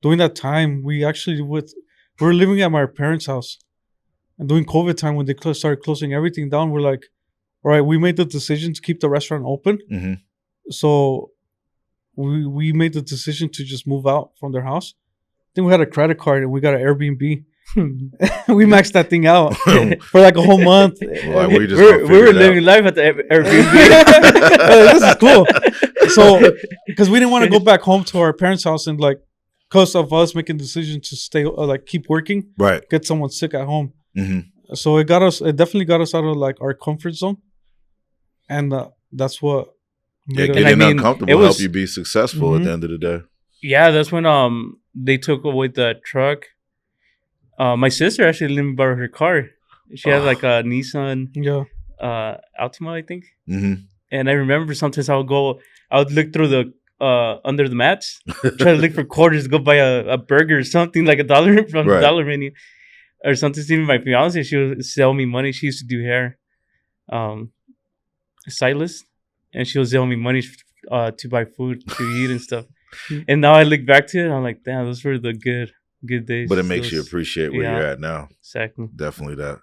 during that time we were living at my parents' house, and during COVID time when they started closing everything down, we're like, all right, we made the decision to keep the restaurant open. Mm-hmm. So we made the decision to just move out from their house. Then we had a credit card and we got an Airbnb. We maxed that thing out for like a whole month. Like, we were living life at the Airbnb. This is cool. So, because we didn't want to go back home to our parents' house and like, because of us making the decision to stay, like keep working, right, get someone sick at home. Mm-hmm. So it definitely got us out of like our comfort zone, and that's what. Getting uncomfortable help you be successful at the end of the day. Yeah, that's when they took away the truck. My sister actually let me borrow her car. She had like a Nissan Altima, I think. Mm-hmm. And I remember sometimes I would look through the under the mats, try to look for quarters to go buy a burger or something, like $1 from the dollar menu or something. Even my fiance, she would sell me money. She used to do hair, stylist, and she would sell me money to buy food to eat and stuff. And now I look back to it, I'm like, damn, those were the good days. But it makes you appreciate where you're at now. Exactly. Definitely that.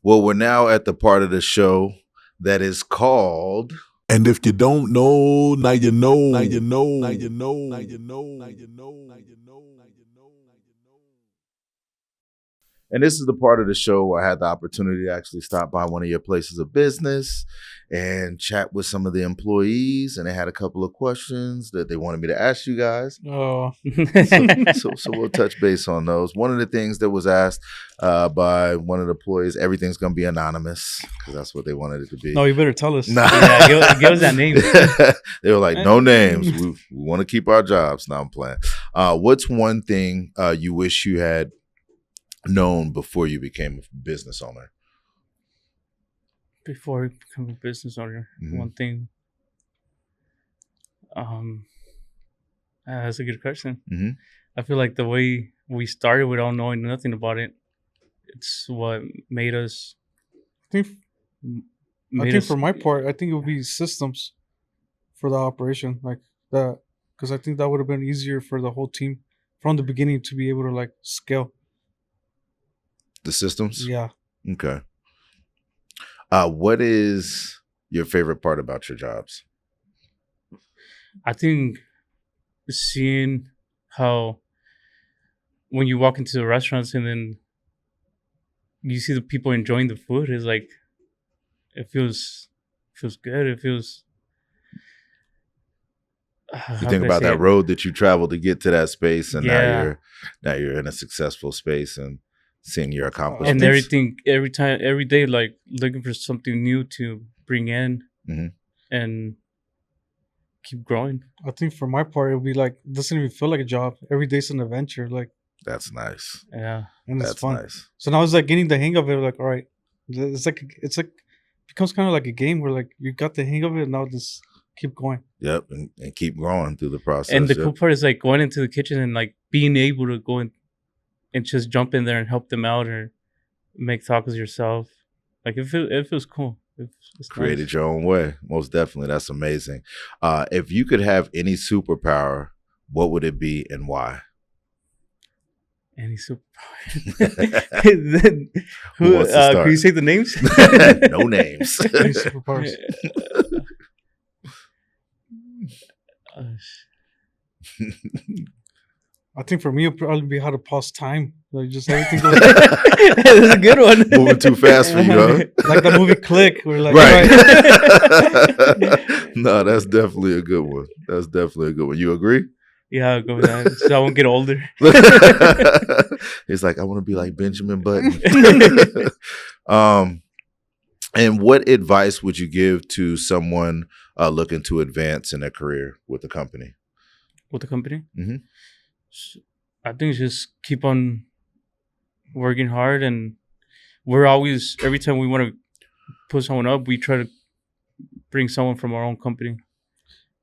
Well, we're now at the part of the show that is called. And if you don't know, now you know. Now you know. Now you know. Now you know. Now you know. Now you know. Now you know. And this is the part of the show where I had the opportunity to actually stop by one of your places of business and chat with some of the employees. And they had a couple of questions that they wanted me to ask you guys. Oh. So we'll touch base on those. One of the things that was asked by one of the employees, everything's going to be anonymous, because that's what they wanted it to be. No, you better tell us. Nah. Yeah, give us that name. They were like, no names. We want to keep our jobs. Now I'm playing. What's one thing you wish you had known before you became a business owner? Before I become a business owner, one thing. That's a good question. Mm-hmm. I feel like the way we started without knowing nothing about it, it's what made us. I think for my part, I think it would be systems for the operation, like that, because I think that would have been easier for the whole team from the beginning to be able to like scale. The systems? Yeah. Okay. What is your favorite part about your jobs? I think seeing how when you walk into the restaurants and then you see the people enjoying the food, is like it feels good. It feels. You think about that road that you traveled to get to that space, and now you're in a successful space and seeing your accomplishments. And everything, every day, like looking for something new to bring in and keep growing. I think for my part, it would be like, it doesn't even feel like a job. Every day's an adventure. Like, that's nice. Yeah. And it's fun. Nice. So now it's like getting the hang of it. Like, all right, it's like becomes kind of like a game where like you got the hang of it, and now just keep going. Yep. And keep growing through the process. And the cool part is like going into the kitchen and like being able to go in and just jump in there and help them out or make tacos yourself. Like it feels cool. It's created nice. Your own way. Most definitely. That's amazing. If you could have any superpower, what would it be and why? Any superpower? Then, Who wants to start? Can you say the names? No names. Any superpowers? I think for me, it'd probably be how to pause time. Like just everything goes That's a good one. Moving too fast for you, huh? like the movie Click. We're like, Right. alright. No, that's definitely a good one. That's definitely a good one. You agree? Yeah, I'll go with that. So I won't get older. It's like I want to be like Benjamin Button. And what advice would you give to someone looking to advance in their career with the company? With the company? Mhm. I think just keep on working hard, and we're always, every time we want to put someone up, we try to bring someone from our own company.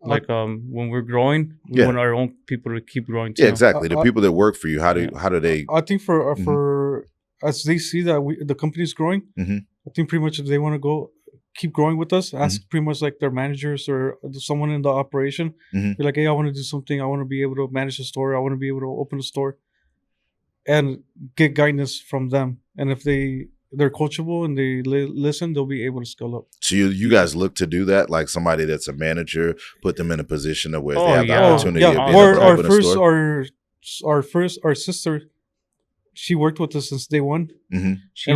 Like when we're growing, we want our own people to keep growing too. Yeah, exactly. The people that work for you, how do they? I think for as they see that the company's growing, Mhm. I think pretty much if they want to keep growing with us, ask pretty much like their managers or someone in the operation. Mhm. Be like, hey, I want to do something. I want to be able to manage a store. I want to be able to open a store, and get guidance from them. And if they're coachable and they listen, they'll be able to scale up. So you guys look to do that, like somebody that's a manager, put them in a position of where they have the opportunity. Yeah, of being able to our open a store. our sister, she worked with us since day one. Mm-hmm. She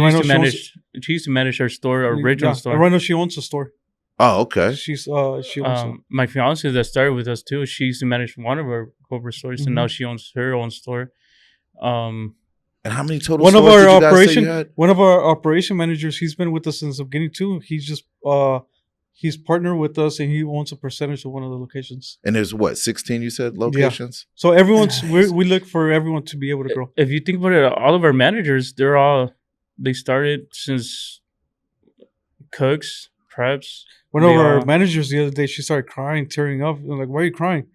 used to manage our store, our original store. And right now she owns a store. Oh, okay. She owns my fiance that started with us too. She used to manage one of our corporate stores, and now she owns her own store. And how many total one stores of our did you guys operation say you had? One of our operation managers, he's been with us since the beginning too. He's just he's partnered with us and he owns a percentage of one of the locations. And there's what, 16 you said locations? Yeah. So everyone's we look for everyone to be able to grow. If you think about it, all of our managers, they started since cooks, preps. One of our managers the other day, she started crying, tearing up. I'm like, why are you crying?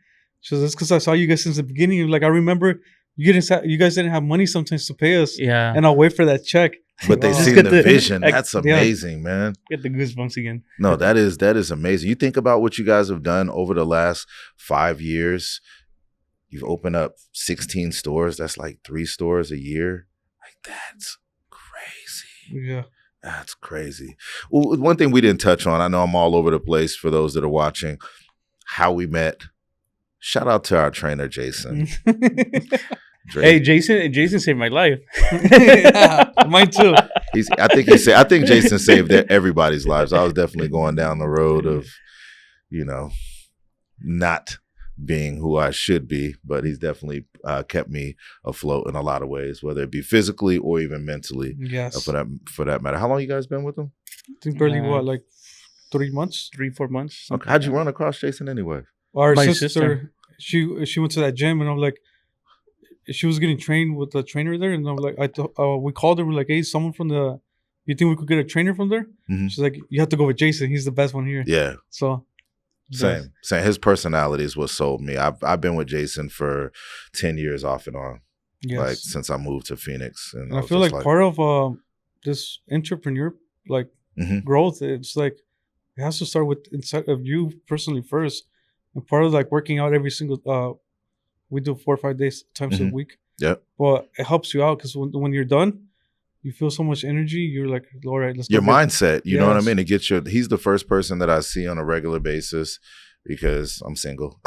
She says, it's because I saw you guys since the beginning. Like, I remember you guys didn't have money sometimes to pay us. Yeah. And I'll wait for that check. But they see the vision. That's amazing, man. Get the goosebumps again. No, that is amazing. You think about what you guys have done over the last 5 years. You've opened up 16 stores. That's like 3 stores a year. Like, that's crazy. Yeah. That's crazy. Well, one thing we didn't touch on, I know I'm all over the place for those that are watching, how we met. Shout out to our trainer, Jason. Hey, Jason saved my life. Yeah, mine too. I think Jason saved everybody's lives. I was definitely going down the road of, not being who I should be, but he's definitely kept me afloat in a lot of ways, whether it be physically or even mentally. Yes. For that matter. How long you guys been with him? I think barely like 3 months? 3-4 months. Okay. How'd you run across Jason anyway? My sister, she went to that gym and I'm like, she was getting trained with the trainer there, and I'm like, we called her. We're like, hey, someone from you think we could get a trainer from there? Mm-hmm. She's like, you have to go with Jason. He's the best one here. Yeah. So. Same. His personality is what sold me. I've been with Jason for 10 years off and on. Yes. Like since I moved to Phoenix. And I feel like part of this entrepreneur growth, it's like it has to start with inside of you personally first. And part of like working out every single we do 4 or 5 days times a week. Yeah. But it helps you out because when you're done, you feel so much energy. You're like, all right, let's go. Your mindset, you know what I mean? He's the first person that I see on a regular basis because I'm single.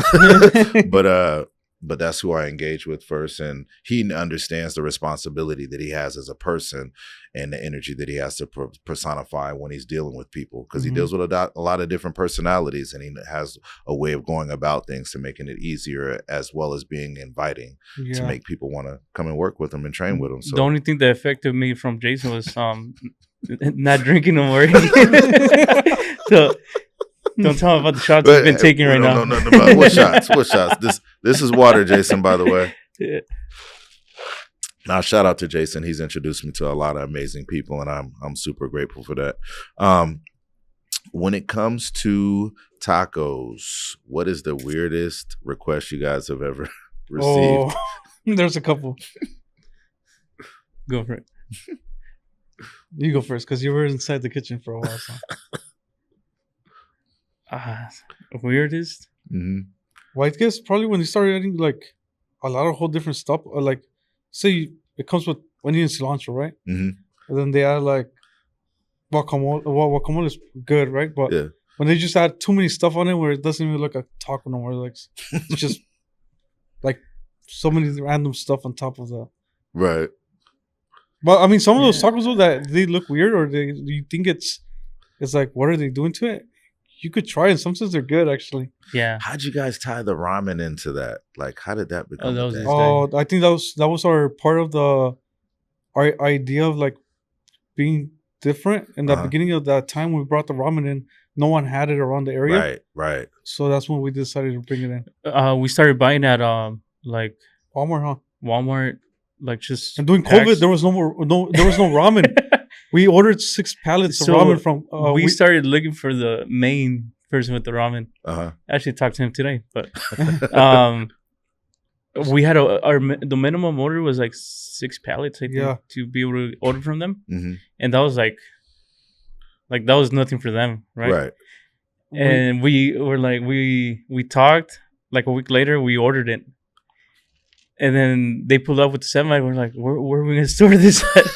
But that's who I engage with first. And he understands the responsibility that he has as a person and the energy that he has to personify when he's dealing with people. Because he deals with a lot of different personalities and he has a way of going about things to making it easier as well as being inviting to make people want to come and work with him and train with him. So the only thing that affected me from Jason was not drinking no more. So don't tell him about the shots he's been taking right now. No. What shots? What shots? This is water, Jason, by the way. Yeah. Now, shout out to Jason. He's introduced me to a lot of amazing people, and I'm super grateful for that. When it comes to tacos, what is the weirdest request you guys have ever received? Oh, there's a couple. Go for it. You go first, because you were inside the kitchen for a while. So. Weirdest? Well, I guess probably when you started adding like a lot of whole different stuff, or like say it comes with onion and cilantro, right? Mm-hmm. And then they add like guacamole. Well, guacamole is good, right? But Yeah. when they just add too many stuff on it, where it doesn't even look like a taco no more, like it's just like so many random stuff on top of that. Right. But I mean, some of those tacos though, that they look weird, or do you think it's like, what are they doing to it? You could try it. Sometimes they're good, actually. Yeah. How'd you guys tie the ramen into that? Like, how did that become? that a was thing? his Oh, I think that was our part of our idea of like being different. In the beginning of that time, when we brought the ramen in, no one had it around the area. Right. Right. So that's when we decided to bring it in. We started buying at like Walmart, huh? Walmart, like just And during packs. COVID, there was no ramen. We ordered 6 pallets So of ramen from. we started looking for the main person with the ramen. Uh-huh. I actually talked to him today, but we had the minimum order was like 6 pallets, I think, to be able to order from them, and that was like that was nothing for them, right? Right. And we were like, we talked. Like a week later, we ordered it, and then they pulled up with the semi. We're like, where are we gonna store this at?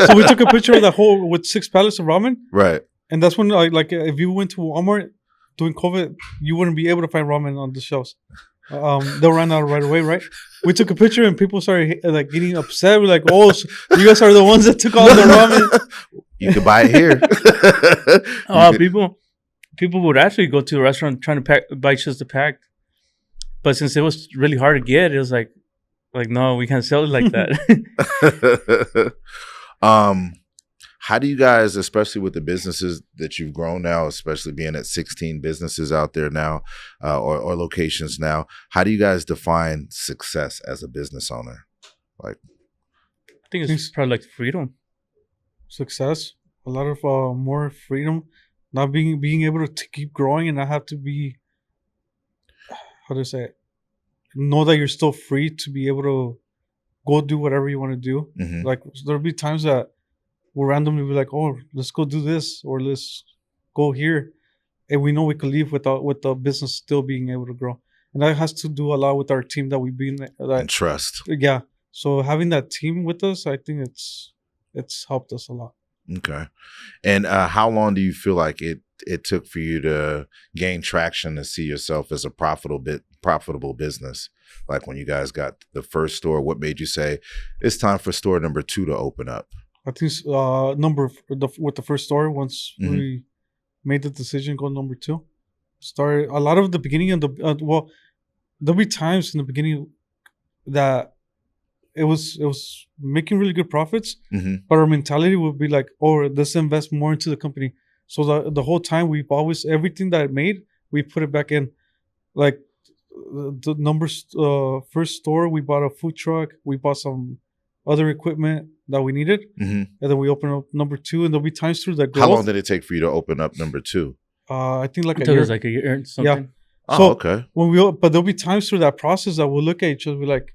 So we took a picture of that whole with 6 pallets of ramen. Right. And that's when, like, if you went to Walmart during COVID, you wouldn't be able to find ramen on the shelves. They'll run out right away, right? We took a picture and people started like getting upset. We're like, "Oh, so you guys are the ones that took all the ramen." You could buy it here. People would actually go to a restaurant trying to buy just the pack, but since it was really hard to get, it was like no, we can't sell it like that. How do you guys, especially with the businesses that you've grown now, especially being at 16 businesses out there now, or locations now, how do you guys define success as a business owner? Like, I think it's probably like freedom, success, a lot of more freedom, not being able to keep growing and not have to be, how do I say it? Know that you're still free to be able to go do whatever you want to do. Like there'll be times that we'll randomly be like, "Oh, let's go do this," or "Let's go here," and we know we could leave with the business still being able to grow. And that has to do a lot with our team that we've been and trust. Yeah. So having that team with us, I think it's helped us a lot. Okay. And how long do you feel like it took for you to gain traction to see yourself as a profitable business? Like when you guys got the first store, what made you say it's time for store number 2 to open up? I think with the first store, once we made the decision, go number 2. Started a lot of the beginning of the there'll be times in the beginning that it was making really good profits, but our mentality would be like, "Oh, let's invest more into the company." So the whole time we've always, everything that it made, we put it back in. Like the first store, we bought a food truck, we bought some other equipment that we needed, and then we opened up number 2, and there'll be times through that growth. How long did it take for you to open up number 2? I think like a year. It was like a year or something. Yeah. Oh, okay. But there'll be times through that process that we'll look at each other and be like,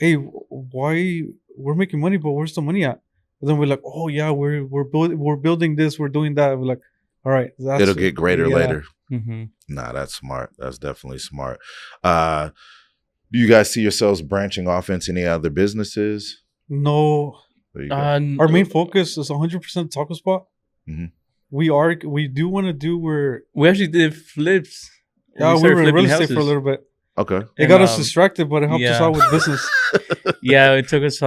"Hey, why we're making money, but where's the money at?" And then we're like, "Oh yeah, we're building this, we're doing that." We're like, "All right, it'll get greater later." Mm-hmm. Nah, that's smart. That's definitely smart. Do you guys see yourselves branching off into any other businesses? No. Our main focus is 100% taco spot. We do want to do we actually did flips. Yeah, we were in real estate for a little bit. Okay. It got us distracted, but it helped us out with business. Yeah, it took us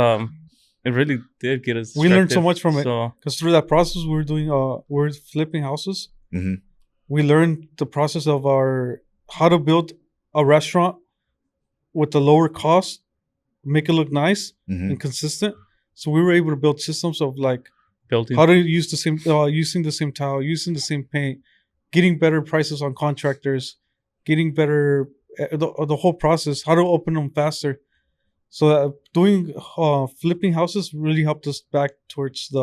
it really did get us distracted. We learned so much from it. Because through that process we were doing we're flipping houses. We learned the process of how to build a restaurant with a lower cost, make it look nice and consistent. So we were able to build systems of like building, how to use the same using the same tile, using the same paint, getting better prices on contractors, getting better the whole process, how to open them faster. So doing flipping houses really helped us back towards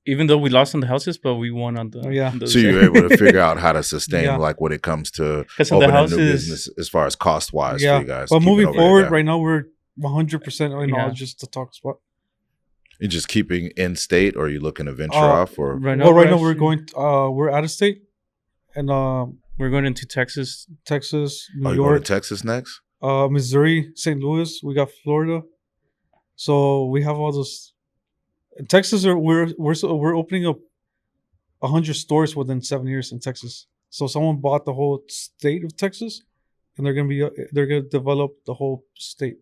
even though we lost on the houses, but we won on the So you were able to figure out how to sustain like when it comes to opening a new business as far as cost wise for you guys. But moving forward, right now we're 100% just the taco spot. You're just keeping in state, or are you looking to venture off? Or right now we're going. We're out of state, and we're going into Texas, New York. You going to Texas next? Missouri, St. Louis. We got Florida. So we have all those. In Texas, we're opening up 100 stores within 7 years in Texas. So someone bought the whole state of Texas, and they're gonna develop the whole state.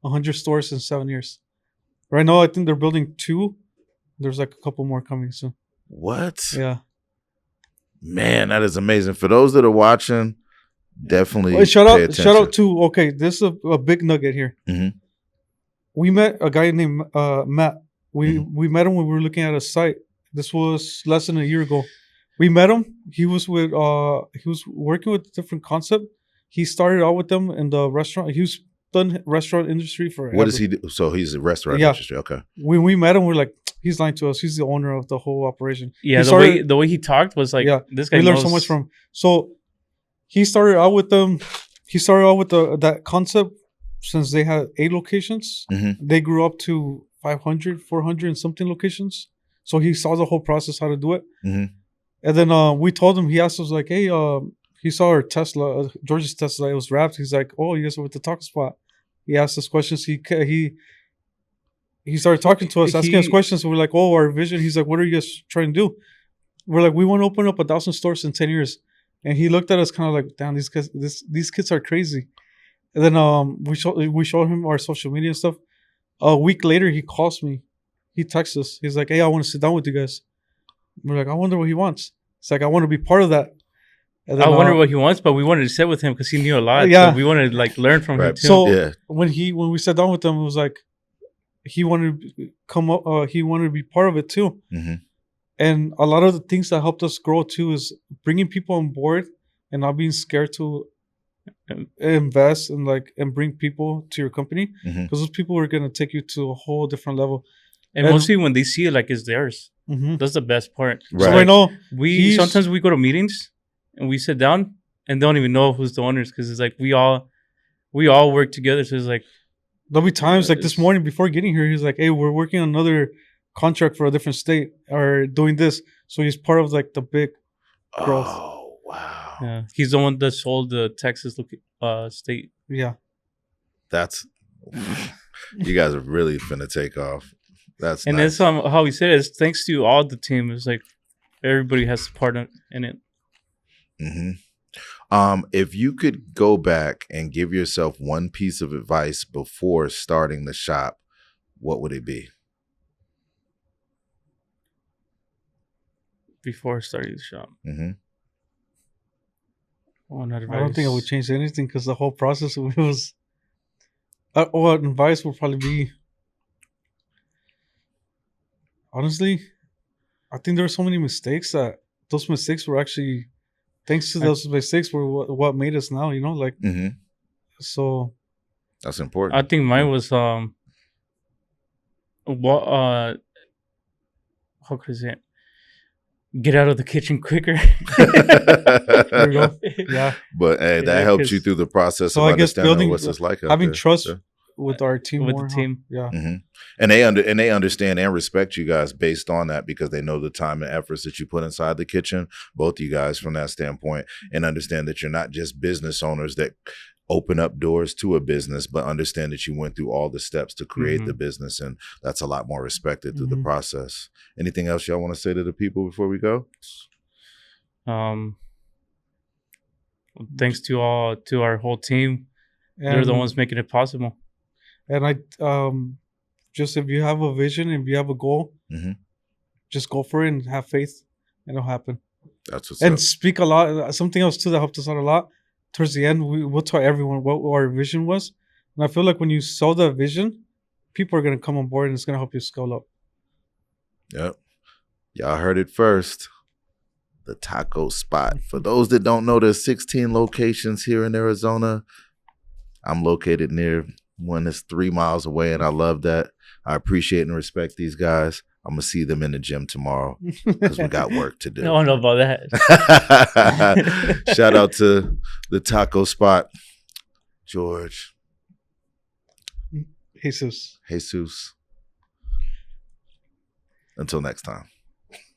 100 stores in 7 years. Right now, I think they're building 2. There's like a couple more coming soon. What? Yeah. Man, that is amazing. For those that are watching, definitely Shout pay out attention. to, okay, this is a big nugget here. Mhm. We met a guy named Matt. We met him when we were looking at a site. This was less than a year ago. We met him. He was working with a different concept. He started out with them in the restaurant. He was done restaurant industry for. What does he do? So he's a restaurant Yeah. industry. Okay. When we met him, we're like, he's lying to us. He's the owner of the whole operation. Yeah, He the way he talked was like, Yeah, this guy we learned knows. so much from him. So he started out with them. He started out with that concept since they had 8 locations. Mhm. They grew up to 500, 400 and something locations. So he saw the whole process, how to do it. Mhm. And then we told him, he asked us like, hey, he saw our Tesla, George's Tesla, it was wrapped. He's like, oh, you guys are with the taco spot. He asked us questions. He started talking to us, asking us questions. So we're like, oh, our vision. He's like, what are you guys trying to do? We're like, we want to open up 1,000 stores in 10 years. And he looked at us kind of like, damn, these kids are crazy. And then we showed him our social media and stuff. A week later, he calls me. He texts us. He's like, hey, I want to sit down with you guys. We're like, I wonder what he wants. It's like, I want to be part of that. And then, I wonder what he wants, but we wanted to sit with him because he knew a lot. Yeah. So we wanted to like learn from him Right. too. So Yeah. when we sat down with him, it was like he wanted to come up. He wanted to be part of it too. Mhm. And a lot of the things that helped us grow too is bringing people on board and not being scared to invest and bring people to your company, Mhm. because those people are going to take you to a whole different level. and mostly when they see it like it's theirs. Mm-hmm. That's the best part. Right. So right now, Sometimes we go to meetings and we sit down and don't even know who's the owners because it's like we all work together. So it's like there'll be times like this morning before getting here, he's like, hey, we're working on another contract for a different state or doing this. So he's part of like the big growth. Oh, wow. yeah, he's the one that sold the Texas state. Yeah. That's you guys are really finna take off. That's And nice. that's how he said it. It's thanks to all the team. It's like everybody has a part in it. If you could go back and give yourself one piece of advice before starting the shop, what would it be? Before starting the shop. Mm-hmm. I don't think I would change anything because the whole process was. What advice would probably be? Honestly, I think there were so many mistakes that those mistakes were actually, thanks to those mistakes, were what made us now. You know, like Mm-hmm. so. That's important. I think mine was how could I say it? Get out of the kitchen quicker. There you go. Yeah. But hey, that Yeah, helps you 'cause- through the process So of I guess understanding what it's like. out having there. trust Yeah. with our team, With more, the huh? team. Yeah. Mm-hmm. And they understand and respect you guys based on that because they know the time and efforts that you put inside the kitchen, both you guys from that standpoint, and understand that you're not just business owners that open up doors to a business, but understand that you went through all the steps to create the business, and that's a lot more respected through the process. Anything else y'all want to say to the people before we go? Thanks to our whole team. They're the ones making it possible. And I just, if you have a vision, if you have a goal, just go for it and have faith, and it'll happen. That's what's And up. speak a lot. Something else too that helped us out a lot. Towards the end, we'll tell everyone what our vision was, and I feel like when you sell that vision, people are gonna come on board, and it's gonna help you scale up. Yep. Y'all heard it first. The taco spot. For those that don't know, there's 16 locations here in Arizona. I'm located near one that's 3 miles away, and I love that. I appreciate and respect these guys. I'm going to see them in the gym tomorrow because we got work to do. I don't know about that. Shout out to the taco spot. George. Jesus. Jesus. Until next time.